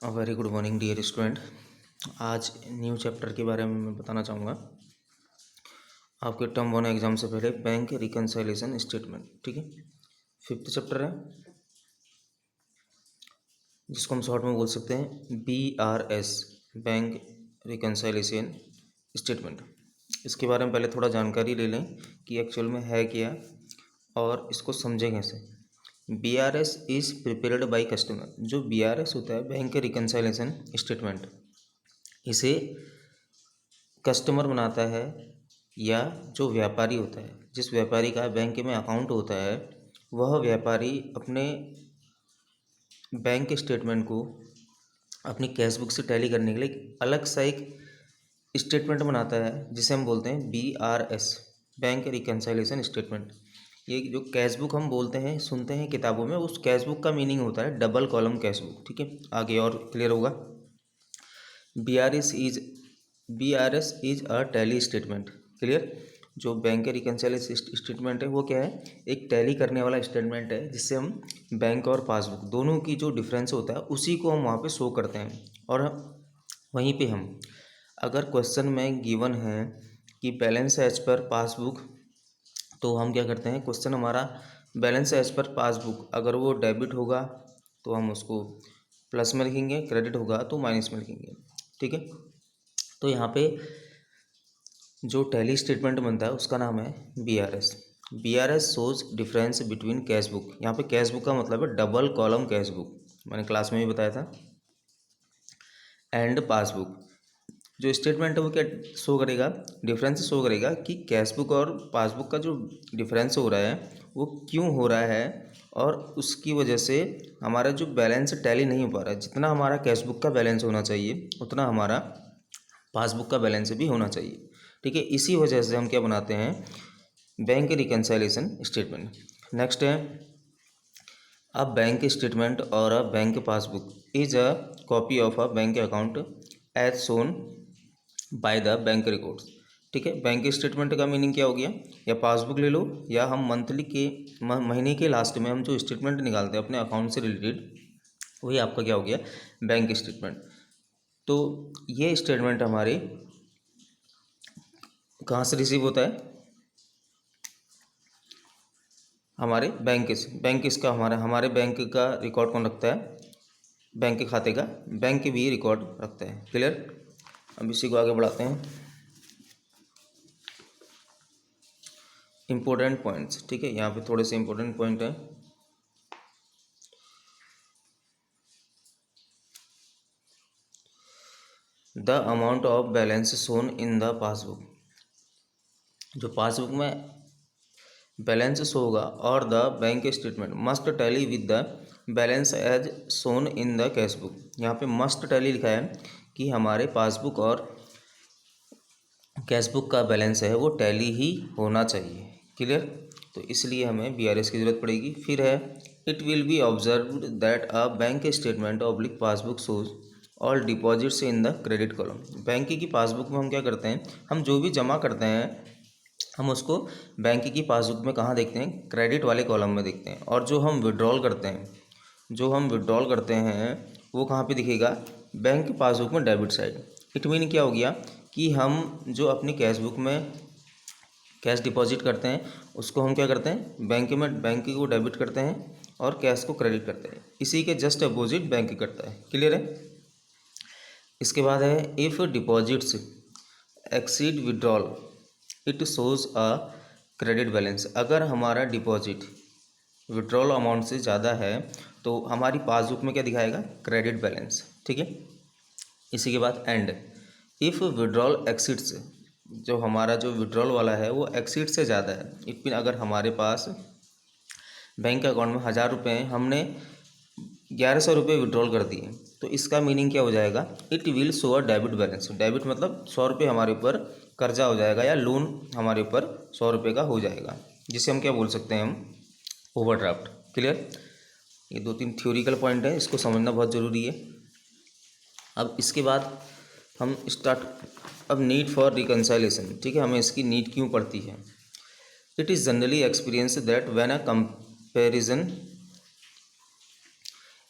Very good morning dear student. आज new chapter के बारे में मैं बताना चाहूँगा। आपके टर्म वन एग्जाम से पहले बैंक रिकन्साइलेशन स्टेटमेंट, ठीक है, फिफ्थ चैप्टर है जिसको हम शॉर्ट में बोल सकते हैं BRS, बैंक रिकन्साइलेशन स्टेटमेंट। इसके बारे में पहले थोड़ा जानकारी ले लें कि एक्चुअल में है क्या और इसको समझें कैसे। BRS is prepared by customer. जो BRS होता है, बैंक रिकन्साइलेशन स्टेटमेंट, इसे कस्टमर बनाता है या जो व्यापारी होता है, जिस व्यापारी का बैंक में अकाउंट होता है, वह व्यापारी अपने बैंक स्टेटमेंट को अपनी कैश बुक से टैली करने के लिए अलग सा एक स्टेटमेंट बनाता है जिसे हम बोलते हैं BRS, बैंक रिकन्साइलेशन स्टेटमेंट। ये जो कैश बुक हम बोलते हैं, सुनते हैं किताबों में, उस कैश बुक का मीनिंग होता है डबल कॉलम कैश बुक, ठीक है। आगे और क्लियर होगा। BRS is a tally statement. Clear. जो बैंक रिकन्साइलेशन स्टेटमेंट है वो क्या है, एक टैली करने वाला स्टेटमेंट है जिससे हम बैंक और पासबुक दोनों की जो डिफरेंस होता है उसी को हम वहाँ पे शो करते हैं। और वहीं पे हम अगर क्वेश्चन में गिवन है कि बैलेंस एज पर पासबुक, तो हम क्या करते हैं, क्वेश्चन हमारा बैलेंस एज पर पासबुक, अगर वो डेबिट होगा तो हम उसको प्लस में लिखेंगे, क्रेडिट होगा तो माइनस में लिखेंगे, ठीक है। तो यहाँ पे जो टैली स्टेटमेंट बनता है उसका नाम है BRS। BRS shows difference between cash book. यहाँ पे कैश बुक का मतलब है डबल कॉलम कैश बुक, मैंने क्लास में भी बताया था, एंड पासबुक। जो स्टेटमेंट है वो क्या शो करेगा, डिफरेंस शो करेगा कि कैश बुक और पासबुक का जो डिफरेंस हो रहा है वो क्यों हो रहा है, और उसकी वजह से हमारा जो बैलेंस टैली नहीं हो पा रहा है। जितना हमारा कैश बुक का बैलेंस होना चाहिए उतना हमारा पासबुक का बैलेंस भी होना चाहिए, ठीक है। इसी वजह से हम क्या बनाते हैं, बैंक रिकन्साइलेशन स्टेटमेंट। नेक्स्ट है, अ बैंक स्टेटमेंट और a bank passbook is a copy of a bank account as shown by the bank records, ठीक है। बैंक स्टेटमेंट का मीनिंग क्या हो गया, या पासबुक ले लो, या हम मंथली के महीने के लास्ट में हम जो स्टेटमेंट निकालते हैं अपने अकाउंट से रिलेटेड, वही आपका क्या हो गया, बैंक स्टेटमेंट। तो ये स्टेटमेंट हमारे कहाँ से रिसीव होता है, हमारे बैंक से। बैंक इसका हमारे बैंक का रिकॉर्ड कौन रखता है, बैंक के खाते का बैंक भी रिकॉर्ड रखता है। क्लियर। अब इसी को आगे बढ़ाते हैं। इम्पोर्टेंट पॉइंट्स, ठीक है, यहाँ पे थोड़े से इम्पोर्टेंट पॉइंट हैं। The amount of balance shown in the passbook. जो पासबुक में बैलेंस शो होगा और the bank statement must tally with the balance as shown in the cash book. यहाँ पे मस्ट टैली लिखा है कि हमारे पासबुक और कैश बुक का बैलेंस है वो टैली ही होना चाहिए। क्लियर। तो इसलिए हमें BRS की ज़रूरत पड़ेगी। फिर है, it will be observed that a bank statement oblique passbook shows all deposits in the credit column. Bank की पासबुक में हम क्या करते हैं, हम जो भी जमा करते हैं हम उसको बैंक की पासबुक में कहाँ देखते हैं, क्रेडिट वाले कॉलम में देखते हैं। और जो हम विड्रॉल करते हैं वो कहाँ पे दिखेगा, बैंक पासबुक में डेबिट साइड। इट मीन क्या हो गया कि हम जो अपनी कैश बुक में कैश डिपॉजिट करते हैं उसको हम क्या करते हैं, बैंक को डेबिट करते हैं और कैश को क्रेडिट करते हैं। इसी के जस्ट अपोजिट बैंक करता है। क्लियर है। इसके बाद है, if deposits exceed withdrawal it shows a credit balance. अगर हमारा डिपॉजिट विड्रॉल अमाउंट से ज़्यादा है तो हमारी पासबुक में क्या दिखाएगा, क्रेडिट बैलेंस, ठीक है। इसी के बाद एंड, इफ़ विड्रॉल एक्सीड्स, जो हमारा जो विड्रॉल वाला है वो एक्सीड से ज़्यादा है। इट मीन अगर हमारे पास बैंक अकाउंट में 1000 रुपये हैं, हमने 1100 रुपये विड्रॉल कर दिए, तो इसका मीनिंग क्या हो जाएगा, it will show a debit balance. Debit मतलब 100 रुपये हमारे ऊपर कर्जा हो जाएगा या लोन हमारे ऊपर 100 रुपये का हो जाएगा, जिसे हम क्या बोल सकते हैं, हम ओवरड्राफ्ट। क्लियर। ये 2-3 थ्योरिकल पॉइंट है, इसको समझना बहुत ज़रूरी है। अब इसके बाद हम अब नीड फॉर रिकन्साइलेशन, ठीक है, हमें इसकी नीड क्यों पड़ती है। It is generally experience that when a comparison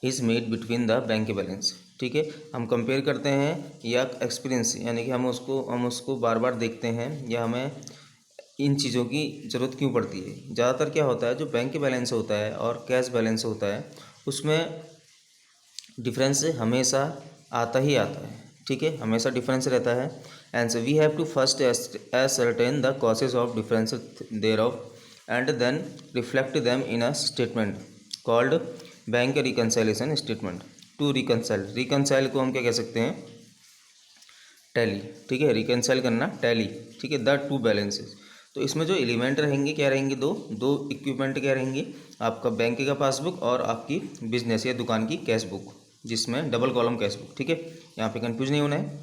is made between the bank balance. ठीक है, हम कंपेयर करते हैं या एक्सपीरियंस, यानी कि हम उसको बार बार देखते हैं या हमें इन चीज़ों की ज़रूरत क्यों पड़ती है। ज़्यादातर क्या होता है, जो बैंक बैलेंस होता है और कैश बैलेंस होता है उसमें डिफरेंस हमेशा आता ही आता है। ठीक है, हमेशा डिफरेंस रहता है। And so we have to first ascertain the causes of difference there of and then reflect them in a statement called bank reconciliation statement. To reconcile को हम क्या कह सकते हैं, टैली। ठीक है, रिकन्साइल करना टैली। ठीक है, द टू बैलेंसेस। तो इसमें जो एलिमेंट रहेंगे क्या रहेंगे, दो दो इक्विपमेंट क्या रहेंगे, आपका बैंक का पासबुक और आपकी बिजनेस या दुकान की कैश बुक, जिसमें डबल कॉलम कैश बुक। ठीक है, यहाँ पे कंफ्यूज नहीं होना है।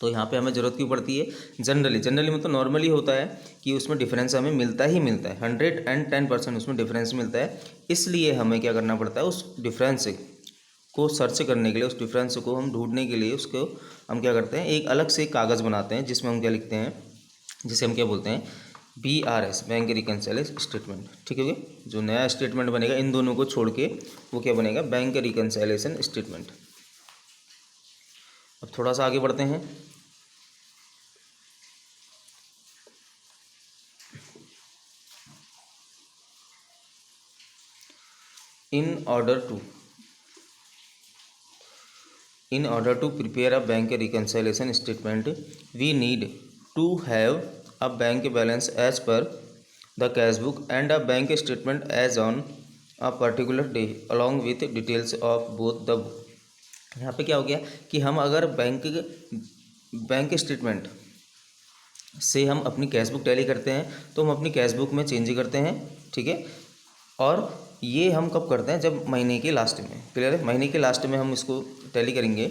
तो यहाँ पे हमें ज़रूरत क्यों पड़ती है, जनरली मतलब नॉर्मली होता है कि उसमें डिफरेंस हमें मिलता ही मिलता है, 110% उसमें डिफरेंस मिलता है। इसलिए हमें क्या करना पड़ता है, उस डिफरेंस को सर्च करने के लिए, उस डिफरेंस को हम ढूंढने के लिए उसको हम क्या करते हैं, एक अलग से कागज़ बनाते हैं जिसमें हम क्या लिखते हैं, जिसे हम क्या बोलते हैं, BRS बैंक रिकन्साइलेशन स्टेटमेंट। ठीक है, जो नया स्टेटमेंट बनेगा इन दोनों को छोड़ के वो क्या बनेगा, बैंक रिकन्साइलेशन स्टेटमेंट। अब थोड़ा सा आगे बढ़ते हैं। In order to prepare a bank reconciliation statement, we need to have a bank balance as per the cash book and a bank statement as on a particular day along with details of both the book। यहाँ पे क्या हो गया कि हम अगर bank statement से हम अपनी कैश बुक टैली करते हैं तो हम अपनी कैश बुक में चेंज करते हैं। ठीक है, और ये हम कब करते हैं, जब महीने के लास्ट में। क्लियर है, महीने के लास्ट में हम इसको टैली करेंगे।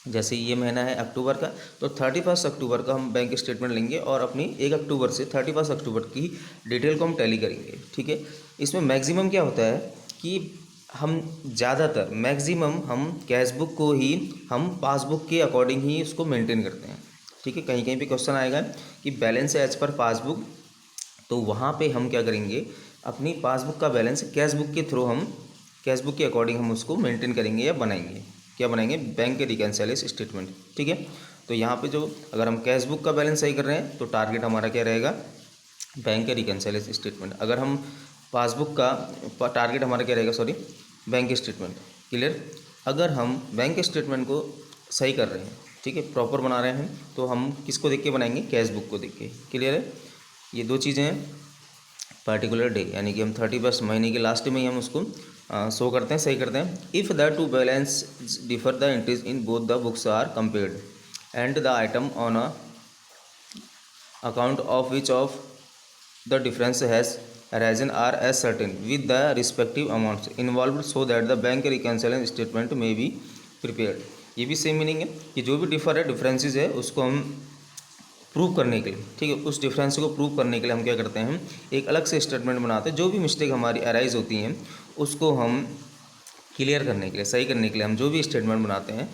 जैसे ये महीना है अक्टूबर का, तो 31 अक्टूबर का हम बैंक स्टेटमेंट लेंगे और अपनी 1 अक्टूबर से 31 अक्टूबर की डिटेल को हम टैली करेंगे। ठीक है, इसमें मैक्सिमम क्या होता है कि हम ज़्यादातर मैक्सिमम हम कैश बुक को ही हम पासबुक के अकॉर्डिंग ही उसको मेंटेन करते हैं। ठीक है, कहीं कहीं पे क्वेश्चन आएगा कि बैलेंस एज पर पासबुक, तो वहाँ पे हम क्या करेंगे, अपनी पासबुक का बैलेंस कैश बुक के थ्रू हम कैश बुक के अकॉर्डिंग हम उसको मेंटेन करेंगे या बनाएंगे। क्या बनाएंगे, बैंक रिकन्साइलेशन स्टेटमेंट। ठीक है, तो यहाँ पे जो अगर हम कैश बुक का बैलेंस सही कर रहे हैं तो टारगेट हमारा क्या रहेगा, बैंक रिकन्साइलेशन स्टेटमेंट। अगर हम पासबुक का टारगेट हमारा क्या रहेगा, सॉरी, बैंक स्टेटमेंट। क्लियर, अगर हम बैंक स्टेटमेंट को सही कर रहे हैं, ठीक है, प्रॉपर बना रहे हैं, तो हम किसको देख के बनाएंगे, कैश बुक को देख के। क्लियर है, ये दो चीज़ें हैं। पर्टिकुलर डे यानी कि हम 31 महीने के लास्ट में ही हम उसको शो करते हैं, सही करते हैं। If the two balance differ the entries in both the books are compared and the item on a account of which of the difference has arisen are as certain with the respective amounts involve so that the bank reconciliation statement may be prepared. ये भी same meaning है कि जो भी differences है उसको हम prove करने के लिए, ठीक है, उस डिफरेंस को प्रूव करने के लिए हम क्या करते हैं, हम एक अलग से स्टेटमेंट बनाते हैं। जो भी मिस्टेक हमारी अराइज होती हैं उसको हम क्लियर करने के लिए, सही करने के लिए हम जो भी स्टेटमेंट बनाते हैं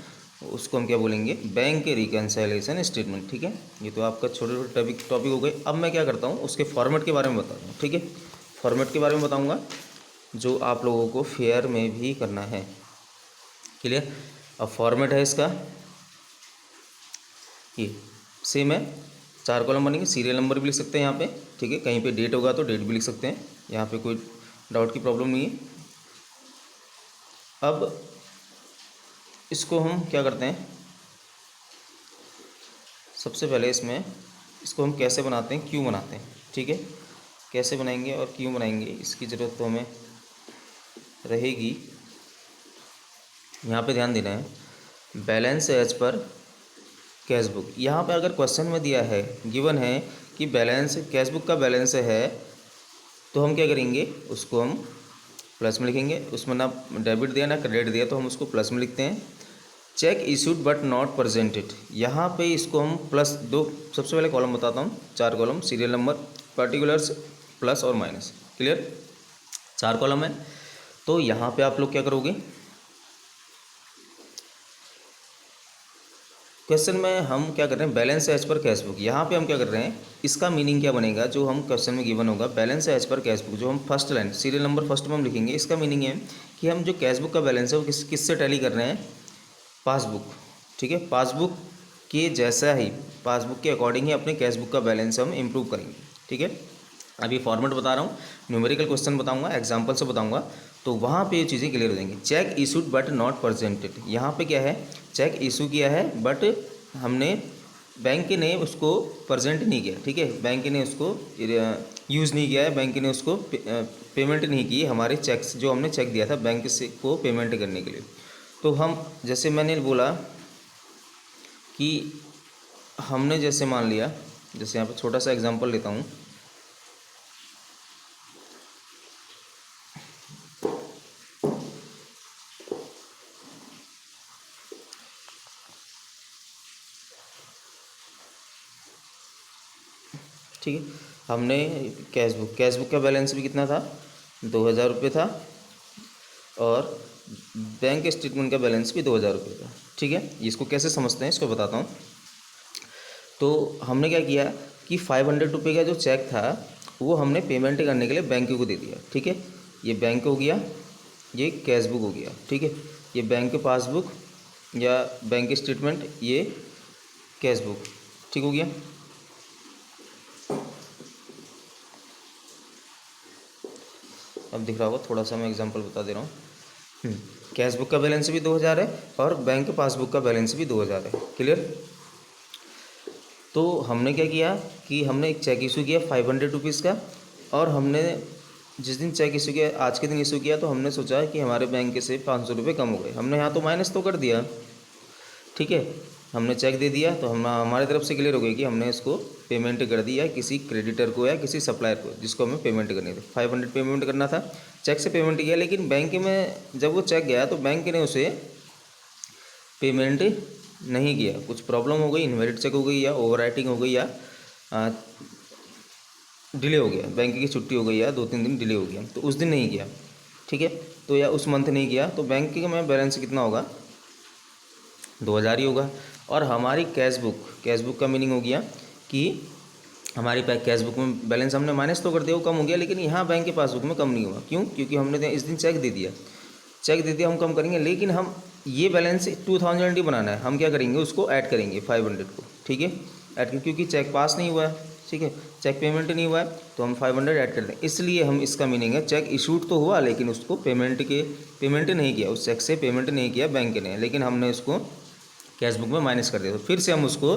उसको हम क्या बोलेंगे, बैंक रिकन्सिलिएशन स्टेटमेंट। ठीक है, ये तो आपका छोटे छोटे टॉपिक हो गए। अब मैं क्या करता हूँ, उसके फॉर्मेट के बारे में बताता हूँ। ठीक है, फॉर्मेट के बारे में बताऊँगा जो आप लोगों को फेयर में भी करना है। क्लियर, अब फॉर्मेट है इसका ये सेम है, 4 कॉलम बनेंगे, सीरियल नंबर भी लिख सकते हैं यहाँ पे। ठीक है, कहीं पे डेट होगा तो डेट भी लिख सकते हैं, यहाँ पे कोई डाउट की प्रॉब्लम नहीं है। अब इसको हम क्या करते हैं, सबसे पहले इसको हम कैसे बनाते हैं, क्यों बनाते हैं। ठीक है, कैसे बनाएंगे और क्यों बनाएंगे इसकी ज़रूरत तो हमें रहेगी। यहाँ पे ध्यान देना है, balance as per cash book. यहाँ पे अगर क्वेश्चन में दिया है, गिवन है कि बैलेंस कैश बुक का बैलेंस है, तो हम क्या करेंगे, उसको हम प्लस में लिखेंगे। उसमें ना डेबिट दिया ना क्रेडिट दिया तो हम उसको प्लस में लिखते हैं। Check issued but not presented, यहाँ पे इसको हम प्लस दो, सबसे पहले कॉलम बताता हूँ, 4 column, serial number, particulars, plus और माइनस। क्लियर, 4 कॉलम है। तो यहाँ पे आप लोग क्या करोगे, क्वेश्चन में हम क्या कर रहे हैं, balance as per cash book. यहाँ पे हम क्या कर रहे हैं, इसका मीनिंग क्या बनेगा, जो हम क्वेश्चन में गिवन होगा balance as per cash book, जो हम first line serial number first में हम लिखेंगे, इसका मीनिंग है कि हम जो कैश बुक का बैलेंस है वो किससे टैली कर रहे हैं, पासबुक। ठीक है, पासबुक के जैसा ही, पासबुक के अकॉर्डिंग ही अपने कैश बुक का बैलेंस हम इम्प्रूव करेंगे। ठीक है, अभी फॉर्मेट बता रहा हूँ, न्यूमेरिकल क्वेश्चन बताऊंगा, एग्जांपल से बताऊंगा, तो वहाँ पे ये चीज़ें क्लियर हो जाएंगी। Check issued but not presented, यहाँ पे क्या है, चेक इशू किया है बट हमने, बैंक ने उसको प्रेजेंट नहीं किया। ठीक है, बैंक ने उसको यूज़ नहीं किया है, बैंक ने उसको पेमेंट नहीं की हमारे चेक्स, जो हमने चेक दिया था बैंक से को पेमेंट करने के लिए। तो हम, जैसे मैंने बोला कि हमने, जैसे मान लिया, जैसे यहाँ पे छोटा सा एग्जांपल लेता हूँ, ठीक है, हमने कैश बुक का बैलेंस भी कितना था, 2,000 रुपये था, और बैंक स्टेटमेंट का बैलेंस भी 2,000 रुपये था। ठीक है, इसको कैसे समझते हैं इसको बताता हूँ। तो हमने क्या किया कि 500 रुपये का जो चेक था वो हमने पेमेंट करने के लिए बैंक को दे दिया। ठीक है, ये बैंक हो गया, ये कैश बुक हो गया। ठीक है, ये बैंक पासबुक या बैंक स्टेटमेंट, ये कैश बुक। ठीक हो गया, अब दिख रहा होगा, थोड़ा सा मैं एग्जांपल बता दे रहा हूँ। कैश बुक का बैलेंस भी 2,000 है और बैंक पासबुक का बैलेंस भी 2,000 है। क्लियर। तो हमने क्या किया कि हमने एक चेक इशू किया 500 रुपीज़ का, और हमने जिस दिन चेक इशू किया, आज के दिन इशू किया, तो हमने सोचा कि हमारे बैंक से 500 रुपये कम हो गए। हमने यहाँ तो माइनस तो कर दिया। ठीक है, हमने चेक दे दिया, तो हम हमारी तरफ से क्लियर हो गई कि हमने इसको पेमेंट कर दिया किसी क्रेडिटर को या किसी सप्लायर को जिसको हमें पेमेंट करनी थी। 500 पेमेंट करना था, चेक से पेमेंट किया, लेकिन बैंक में जब वो चेक गया तो बैंक ने उसे पेमेंट नहीं किया। कुछ प्रॉब्लम हो गई, इनवैलिड चेक हो गई, या ओवर राइटिंग हो गई, या डिले हो गया, बैंक की छुट्टी हो गई, या 2-3 दिन डिले हो गया, तो उस दिन नहीं किया। ठीक है, तो या उस मंथ नहीं किया, तो बैंक के में बैलेंस कितना होगा, 2,000 ही होगा। और हमारी कैश बुक का मीनिंग हो गया कि हमारी कैश बुक में बैलेंस हमने माइनस तो कर दिया, वो कम हो गया, लेकिन यहाँ बैंक के पासबुक में कम नहीं हुआ। क्यों? क्योंकि हमने इस दिन चेक दे दिया, हम कम करेंगे, लेकिन हम ये बैलेंस 2,000 ही बनाना है। हम क्या करेंगे, उसको ऐड करेंगे 500 को। ठीक है, ऐड करेंगे, क्योंकि चेक पास नहीं हुआ है। ठीक है, चेक पेमेंट नहीं हुआ है, तो हम 500 ऐड कर दें। इसलिए हम, इसका मीनिंग है चेक इशूड तो हुआ, लेकिन उसको पेमेंट नहीं किया, उस चेक से पेमेंट नहीं किया बैंक ने, लेकिन हमने उसको कैश बुक में माइनस कर दिया। तो फिर से हम उसको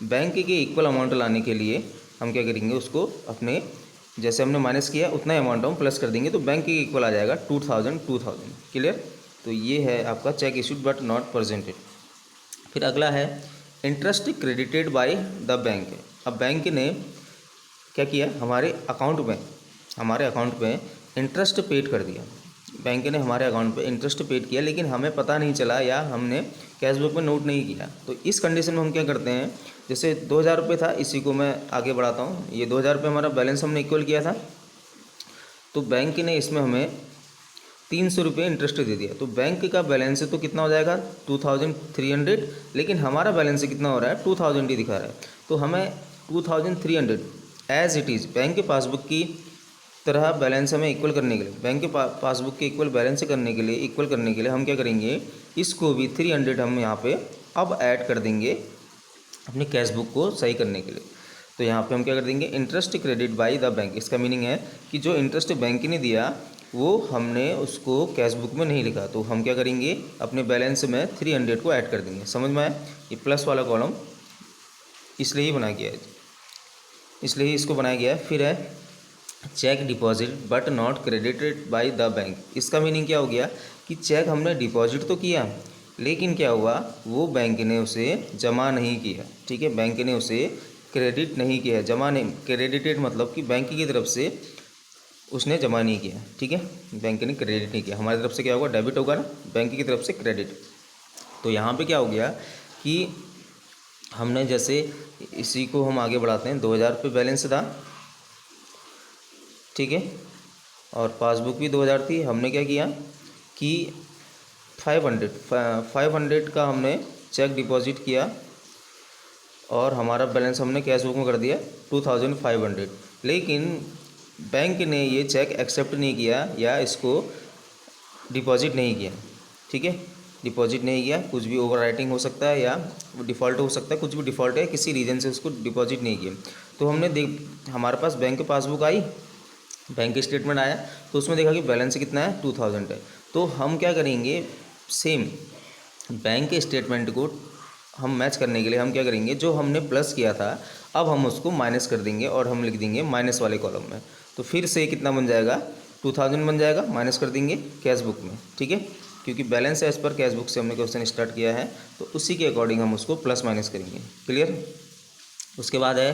बैंक के इक्वल अमाउंट लाने के लिए हम क्या करेंगे, उसको अपने, जैसे हमने माइनस किया उतना ही अमाउंट हम प्लस कर देंगे, तो बैंक के इक्वल आ जाएगा 2,000। क्लियर। तो ये है आपका check issued but not presented. फिर अगला है interest credited by the bank. अब बैंक ने क्या किया, हमारे अकाउंट में इंटरेस्ट पेड कर दिया। बैंक ने हमारे अकाउंट पे इंटरेस्ट पेड किया, लेकिन हमें पता नहीं चला, या हमने कैश बुक में नोट नहीं किया। तो इस कंडीशन में हम क्या करते हैं, जैसे 2,000 रुपये था, इसी को मैं आगे बढ़ाता हूँ। ये 2,000 रुपये हमारा बैलेंस हमने इक्वल किया था, तो बैंक ने इसमें हमें 300 रुपये इंटरेस्ट दे दिया। तो बैंक का बैलेंस तो कितना हो जाएगा, 2,300, लेकिन हमारा बैलेंस कितना हो रहा है, 2,000 ही दिखा रहा है। तो हमें 2,300 एज इट इज़ बैंक के पासबुक की तरह बैलेंस हमें इक्वल करने के लिए, बैंक के पासबुक के इक्वल करने के लिए हम क्या करेंगे, इसको भी 300 हम यहाँ पे अब ऐड कर देंगे अपनी कैश बुक को सही करने के लिए। तो यहाँ पे हम क्या कर देंगे, interest credit by the bank. इसका मीनिंग है कि जो इंटरेस्ट बैंक ने दिया वो हमने उसको कैश बुक में नहीं लिखा, तो हम क्या करेंगे, अपने बैलेंस में 300 को ऐड कर देंगे। समझ में आया? ये प्लस वाला कॉलम इसलिए ही बनाया गया है, इसलिए ही इसको बनाया गया है। फिर है cheque deposit but not credited by the bank. इसका मीनिंग क्या हो गया कि चेक हमने डिपॉजिट तो किया, लेकिन क्या हुआ, वो बैंक ने उसे जमा नहीं किया। ठीक है, बैंक ने उसे क्रेडिट नहीं किया, जमा नहीं, क्रेडिटेड मतलब कि बैंक की तरफ से उसने जमा नहीं किया। ठीक है, बैंक ने क्रेडिट नहीं किया। हमारी तरफ से क्या होगा, डेबिट होगा ना, बैंक की तरफ से क्रेडिट। तो यहाँ पे क्या हो गया कि हमने, जैसे इसी को हम आगे बढ़ाते हैं, 2,000 रुपये बैलेंस था, ठीक है, और पासबुक भी 2,000 थी। हमने क्या किया कि 500 का हमने चेक डिपॉजिट किया और हमारा बैलेंस हमने कैश बुक में कर दिया 2500, लेकिन बैंक ने ये चेक एक्सेप्ट नहीं किया या इसको डिपॉजिट नहीं किया। ठीक है, डिपॉजिट नहीं किया, कुछ भी ओवर राइटिंग हो सकता है या डिफ़ॉल्ट हो सकता है, कुछ भी डिफ़ॉल्ट है, किसी रीज़न से उसको डिपॉजिट नहीं किया। तो हमने हमारे पास बैंक पासबुक आई, बैंक स्टेटमेंट आया, तो उसमें देखा कि बैलेंस कितना है 2000 है। तो हम क्या करेंगे, सेम बैंक स्टेटमेंट को हम मैच करने के लिए हम क्या करेंगे, जो हमने प्लस किया था अब हम उसको माइनस कर देंगे और हम लिख देंगे माइनस वाले कॉलम में। तो फिर से कितना बन जाएगा, 2000 बन जाएगा, माइनस कर देंगे कैश बुक में। ठीक है, क्योंकि balance as per cash book से हमने क्वेश्चन स्टार्ट किया है, तो उसी के अकॉर्डिंग हम उसको प्लस माइनस करेंगे। क्लियर। उसके बाद है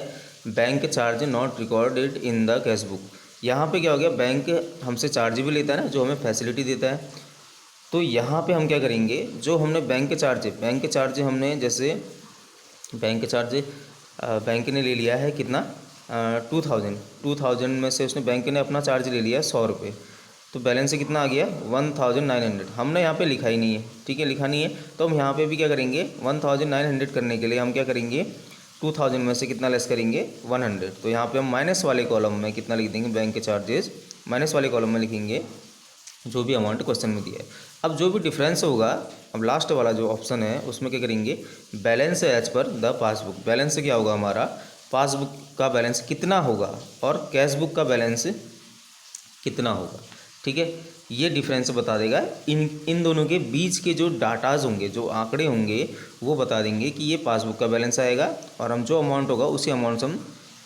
bank charge not recorded in the cash book. यहाँ पे क्या हो गया, बैंक हमसे चार्ज भी लेता है ना, जो हमें फैसिलिटी देता है। तो यहाँ पे हम क्या करेंगे, जो हमने बैंक चार्ज हमने जैसे बैंक ने ले लिया है कितना, 2000 में से उसने बैंक ने अपना चार्ज ले लिया 100 रुपये। तो बैलेंस कितना आ गया 1900। हमने यहाँ पे लिखा ही नहीं है, ठीक है, लिखा नहीं है। तो हम यहाँ पे भी क्या करेंगे, 1900 करने के लिए हम क्या करेंगे, 2000 में से कितना लेस करेंगे 100। तो यहाँ पे हम माइनस वाले कॉलम में कितना लिख देंगे, बैंक के चार्जेस माइनस वाले कॉलम में लिखेंगे जो भी अमाउंट क्वेश्चन में दिया है। अब जो भी डिफरेंस होगा, अब लास्ट वाला जो ऑप्शन है उसमें क्या करेंगे, balance as per the passbook. Balance क्या होगा, हमारा पासबुक का बैलेंस कितना होगा और कैश बुक का बैलेंस कितना होगा। ठीक है, ये डिफरेंस बता देगा। इन दोनों के बीच के जो डाटाज होंगे, जो आंकड़े होंगे, वो बता देंगे कि ये पासबुक का बैलेंस आएगा और हम जो अमाउंट होगा उसी अमाउंट से हम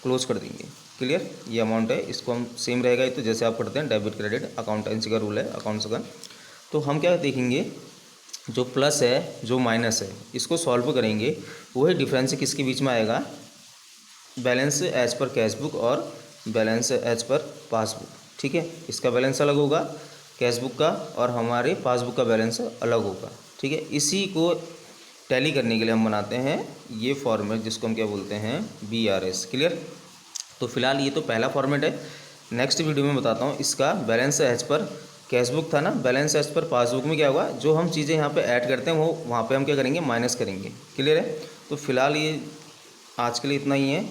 क्लोज कर देंगे। क्लियर, ये अमाउंट है, इसको हम सेम रहेगा। तो जैसे आप करते हैं डेबिट क्रेडिट, अकाउंटेंसी का रूल है अकाउंट्स का। तो हम क्या देखेंगे, जो प्लस है जो माइनस है इसको सॉल्व करेंगे, वही डिफरेंस किसके बीच में आएगा, balance as per cash book और बैलेंस एज पर पासबुक। ठीक है, इसका बैलेंस अलग होगा कैश बुक का और हमारे पासबुक का बैलेंस अलग होगा। ठीक है, इसी को टैली करने के लिए हम बनाते हैं ये फॉर्मेट, जिसको हम क्या बोलते हैं, BRS। क्लियर। तो फिलहाल ये तो पहला फॉर्मेट है। नेक्स्ट वीडियो में बताता हूँ इसका balance as per cash book था ना, बैलेंस एज पर पासबुक में क्या होगा, जो हम चीज़ें यहाँ पे ऐड करते हैं वो वहाँ पे हम क्या करेंगे, माइनस करेंगे। क्लियर है। तो फिलहाल ये आज के लिए इतना ही है।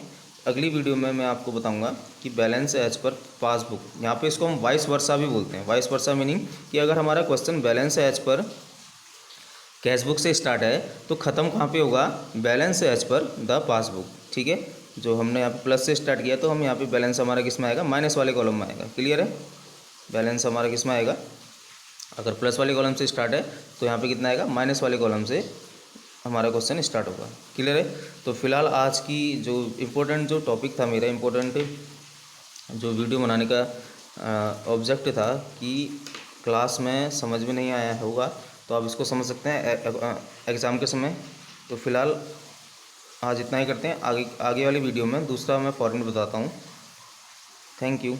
अगली वीडियो में मैं आपको बताऊंगा कि बैलेंस एज पर पासबुक, यहाँ पे इसको हम वाइस वर्सा भी बोलते हैं। वाइस वर्सा मीनिंग कि अगर हमारा question balance as per cash book से स्टार्ट है तो ख़त्म कहाँ पे होगा, balance as per the passbook. ठीक है, जो हमने यहाँ पे प्लस से स्टार्ट किया तो हम यहाँ पे बैलेंस हमारा किस में आएगा, माइनस वाले कॉलम में आएगा। क्लियर है, बैलेंस हमारा किस में आएगा, अगर प्लस वाले कॉलम से स्टार्ट है तो यहाँ पे कितना आएगा, माइनस वाले कॉलम से हमारा क्वेश्चन स्टार्ट होगा। क्लियर है। तो फिलहाल आज की जो इम्पोर्टेंट जो टॉपिक था, मेरा इम्पोर्टेंट जो वीडियो बनाने का ऑब्जेक्ट था कि क्लास में समझ में नहीं आया होगा तो आप इसको समझ सकते हैं एग्ज़ाम के समय। तो फिलहाल आज इतना ही करते हैं। आगे वाली वीडियो में दूसरा मैं फॉर्मेट बताता हूँ। Thank you.